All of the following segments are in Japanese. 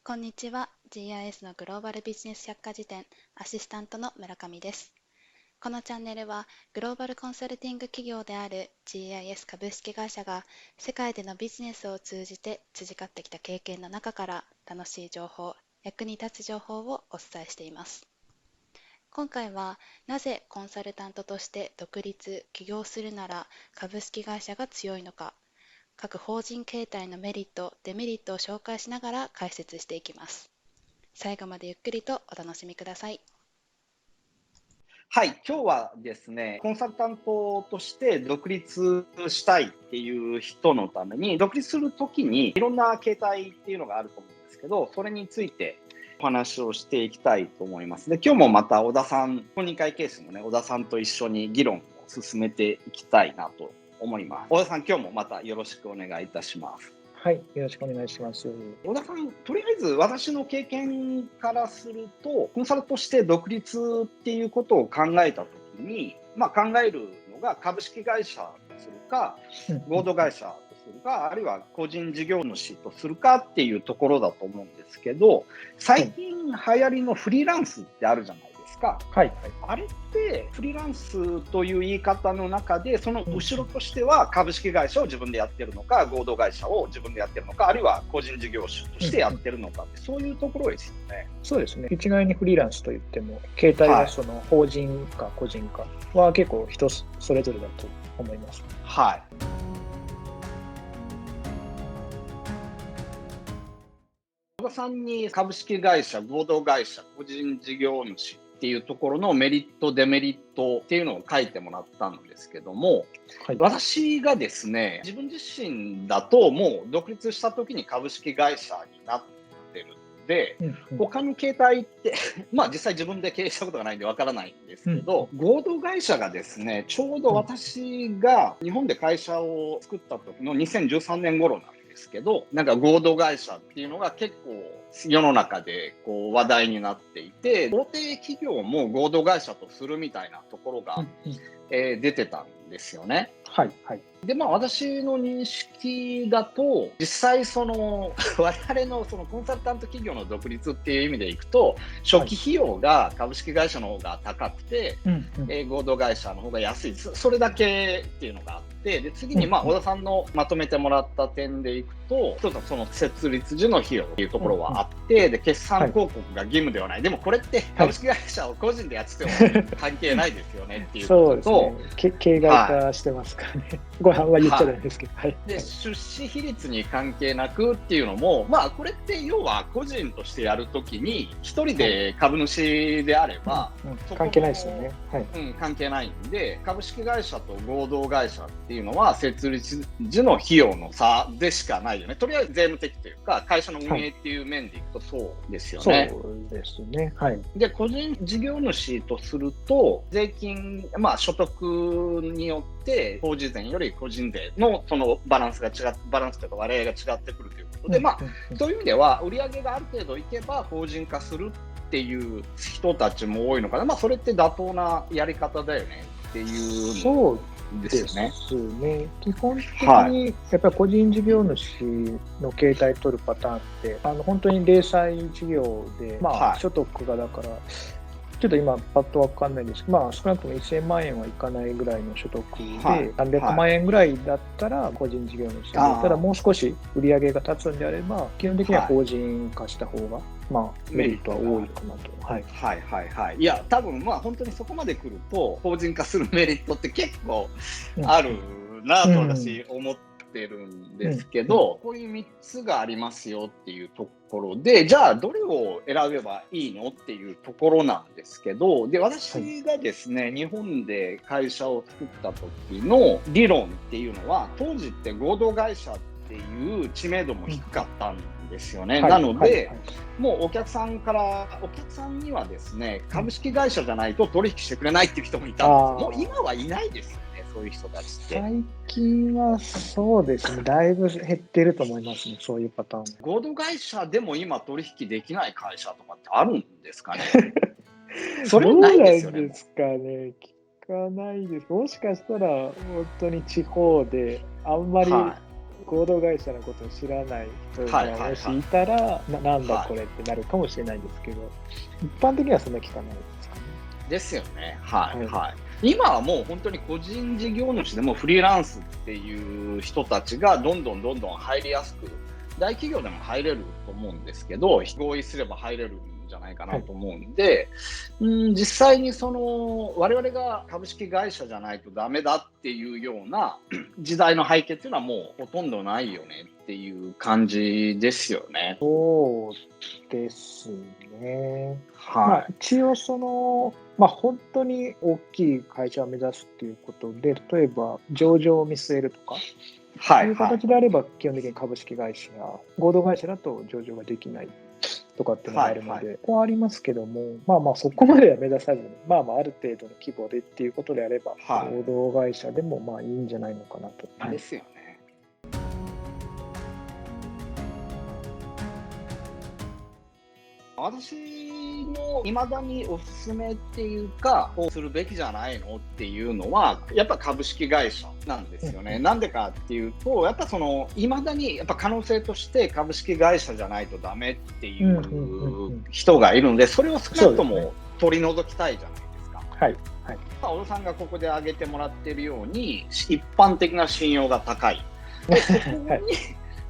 こんにちは。GIS のグローバルビジネス百科事典アシスタントの村上です。このチャンネルはグローバルコンサルティング企業である GIS 株式会社が世界でのビジネスを通じて培ってきた経験の中から楽しい情報、役に立つ情報をお伝えしています。今回はなぜコンサルタントとして独立・起業するなら株式会社が強いのか、各法人形態のメリット・デメリットを紹介しながら解説していきます。最後までゆっくりとお楽しみください。はい、今日はですね、コンサルタントとして独立したいっていう人のために、独立するときにいろんな形態っていうのがあると思うんですけど、それについてお話をしていきたいと思います。で、今日もまた小田さん、公認会計士のね、小田さんと一緒に議論を進めていきたいなと思います。小田さん、今日もまたよろしくお願いいたします。はい、よろしくお願いします。小田さん、とりあえず私の経験からすると、コンサルとして独立っていうことを考えたときに、考えるのが株式会社とするか、合同会社とするか、あるいは個人事業主とするかっていうところだと思うんですけど、最近流行りのフリーランスってあるじゃないですか。はい、あれってフリーランスという言い方の中で、その後ろとしては株式会社を自分でやってるのか、合同会社を自分でやってるのか、あるいは個人事業主としてやってるのかって、そういうところですよね。そうですね。一概にフリーランスといっても、形態がその法人か個人かは結構人それぞれだと思います。はい。小田さんに株式会社、合同会社、個人事業主っていうところのメリット、デメリットっていうのを書いてもらったんですけども、はい、私がですね、自分自身だともう独立した時に株式会社になってるので、他の形態って実際自分で経営したことがないんでわからないんですけど、合同会社がですね、ちょうど私が日本で会社を作った時の2013年頃なんですけど、なんか合同会社っていうのが結構世の中でこう話題になっていて、大手企業も合同会社とするみたいなところが、出てたんですよね。はいはい。で私の認識だと、実際その我々のそのコンサルタント企業の独立っていう意味でいくと、初期費用が株式会社の方が高くて、合同会社の方が安い、それだけっていうのがあって、で次に小田さんのまとめてもらった点でいくと、一つはその設立時の費用っていうところはあって、で決算広告が義務ではない、でもこれって株式会社を個人でやってても関係ないですよねっていうことと、そうですね。形骸化してますからね。ご飯は言っちゃないですけど、で出資比率に関係なくっていうのも、これって要は個人としてやるときに一人で株主であれば、関係ないですよね。関係ないんで、株式会社と合同会社っていうのは設立時の費用の差でしかないよね。とりあえず税務的というか会社の運営っていう面でいくとそうですよね。そうですね。はい。で個人事業主とすると税金、所得によって法人税より個人税のそのバランスというか割合が違ってくるということで、そういう意味では売上がある程度いけば法人化するっていう人たちも多いのかな。それって妥当なやり方だよねっていうそうですね。基本的にやっぱり個人事業主の形態取るパターンって本当に零細事業で、所得がだからちょっと今パッと分かんないですけど、少なくとも1000万円はいかないぐらいの所得で、300万円ぐらいだったら個人事業主で、ただもう少し売り上げが立つんであれば、基本的には法人化した方が、メリットは多いかなと。いや、多分本当にそこまで来ると、法人化するメリットって結構あるなと私思ってるんですけど、こういう3つがありますよっていうところで、じゃあどれを選べばいいのっていうところなんですけど、で私がですね、日本で会社を作った時の理論っていうのは、当時って合同会社っていう知名度も低かったんですよね。なので、もうお客さんにはですね、株式会社じゃないと取引してくれないっていう人もいたんです。もう今はいないですよね、そういう人たちって。最近はそうですね、だいぶ減ってると思いますね、そういうパターン。合同会社でも今取引できない会社とかってあるんですかね。それないですよね。どうなんですかね、聞かないです。もしかしたら本当に地方であんまり合同会社のことを知らない人がもしいたら、なんだこれってなるかもしれないんですけど、一般的にはそんな聞かないですかね。ですよね。はいはい。今はもう本当に個人事業主でもフリーランスっていう人たちがどんどん入りやすく、大企業でも入れると思うんですけど、合意すれば入れるんじゃないかなと思うんで、実際に我々が株式会社じゃないとダメだっていうような時代の背景っていうのはもうほとんどないよねっていう感じですよね。そうですね。はい。一応本当に大きい会社を目指すっていうことで、例えば上場を見据えるとか、そういう形であれば基本的に株式会社、合同会社だと上場ができないとかっていうのがあるので、ここはありますけども、そこまでは目指さずに、ある程度の規模でっていうことであれば、合同会社でもいいんじゃないのかなと。ですよね。私の未だにおすすめっていうか、こうするべきじゃないのっていうのは、やっぱ株式会社なんですよね。なんでかっていうと、やっぱ未だにやっぱ可能性として株式会社じゃないとダメっていう人がいるので、それを少なくとも取り除きたいじゃないですか。はい。小野さんがここで挙げてもらっているように、一般的な信用が高い。でそこに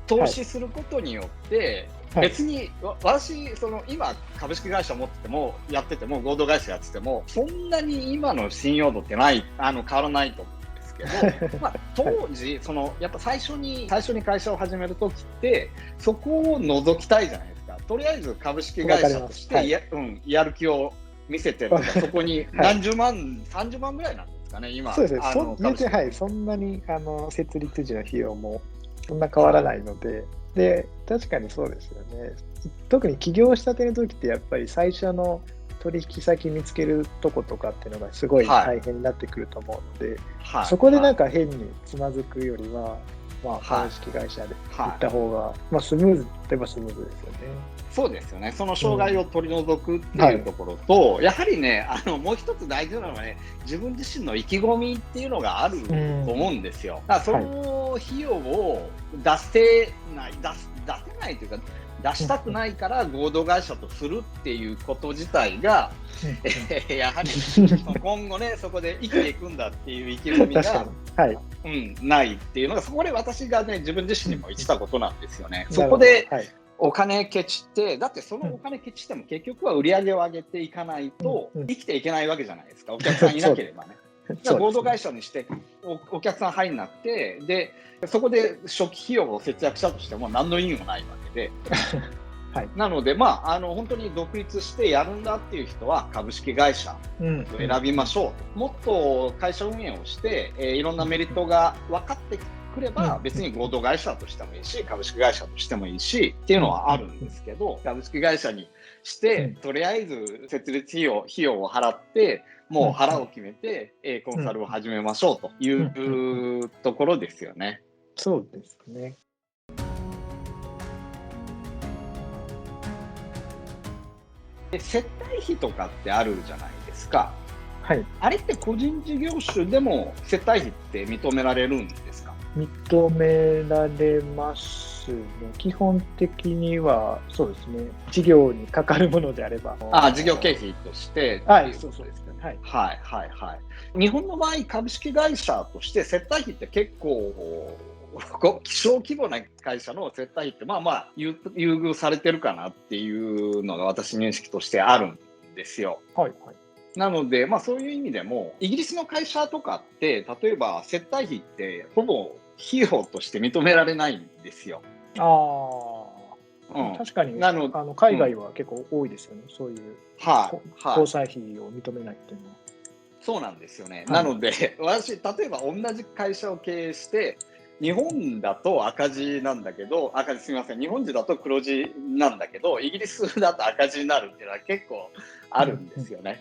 投資することによって、別に私今株式会社持っててもやってても合同会社やっててもそんなに今の信用度って変わらないと思うんですけど当時やっぱ最初に会社を始めるときってそこを覗きたいじゃないですか。とりあえず株式会社としてやる気を見せてるのがそこに何十万、30万ぐらいなんですかね今。そうですね。そんなに設立時の費用もそんな変わらないので。で、確かにそうですよね。特に起業したての時ってやっぱり最初の取引先見つけるとことかっていうのがすごい大変になってくると思うので、そこでなんか変につまずくよりは、株式会社で行った方が、スムーズといえばスムーズですよね。そうですよね。その障害を取り除くっていうところと、やはりね、もう一つ大事なのはね、自分自身の意気込みっていうのがあると思うんですよ。だからその費用を出せないというか、出したくないから合同会社とするっていうこと自体が、やはり今後ね、そこで生きていくんだっていう意気込みが、ないっていうのが、そこで私がね、自分自身にも言ってたことなんですよね。そこで、お金ケチって、だってそのお金ケチっても結局は売り上げを上げていかないと生きていけないわけじゃないですか、お客さんいなければね。合同会社にしてお客さん入んなくて、でそこで初期費用を節約したとしても何の意味もないわけで、なので本当に独立してやるんだっていう人は株式会社を選びましょう。もっと会社運営をして、いろんなメリットが分かってくれば、別に合同会社としてもいいし株式会社としてもいいしっていうのはあるんですけど、株式会社にしてとりあえず設立費用を払ってもう腹を決めてコンサルを始めましょうというところですよね。そうですね。で接待費とかってあるじゃないですか。はい。あれって個人事業主でも接待費って認められるんですか？認められますね。基本的にはそうですね。事業にかかるものであれば。事業経費として。そうですね。はい。日本の場合、株式会社として接待費って結構小規模な会社の接待費って優遇されてるかなっていうのが私認識としてあるんですよ。なので、そういう意味でもイギリスの会社とかって例えば接待費ってほぼ費用として認められないんですよ。確かに海外は結構多いですよね、そういう交際費を認めないっていうのは。そうなんですよね。なので私例えば同じ会社を経営して日本だと赤字なんだけど、日本人だと黒字なんだけど、イギリスだと赤字になるっていうのは結構あるんですよね。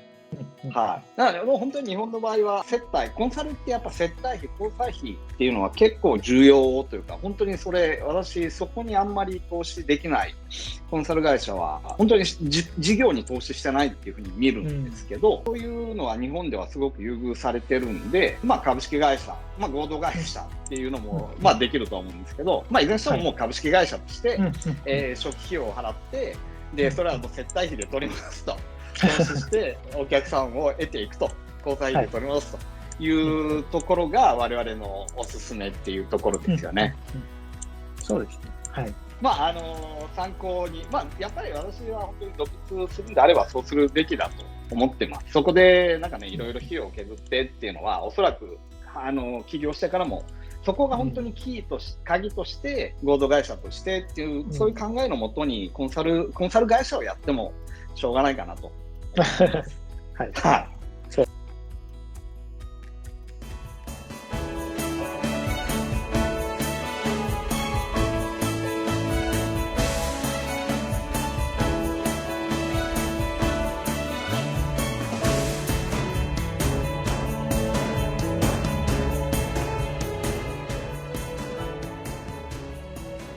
はい、なのでもう本当に日本の場合は接待、コンサルってやっぱ接待費、交際費っていうのは結構重要というか、本当にそれ、私、そこにあんまり投資できないコンサル会社は、本当に事業に投資してないっていうふうに見るんですけど、そういうのは日本ではすごく優遇されてるんで、株式会社、合同会社っていうのも、できると思うんですけど、いずれにしてももう株式会社として、初期費用を払って、でそれはもう接待費で取りますと。投資してお客さんを得ていくと、交際費で取り戻すというところが我々のおすすめっていうところですよね。そうですね。はい。参考に、やっぱり私は本当に独立するんであればそうするべきだと思ってます。そこでいろいろ費用を削ってっていうのは、おそらく起業してからもそこが本当に鍵として合同会社としてっていう、そういう考えのもとにコンサル会社をやってもしょうがないかなと思います。はい。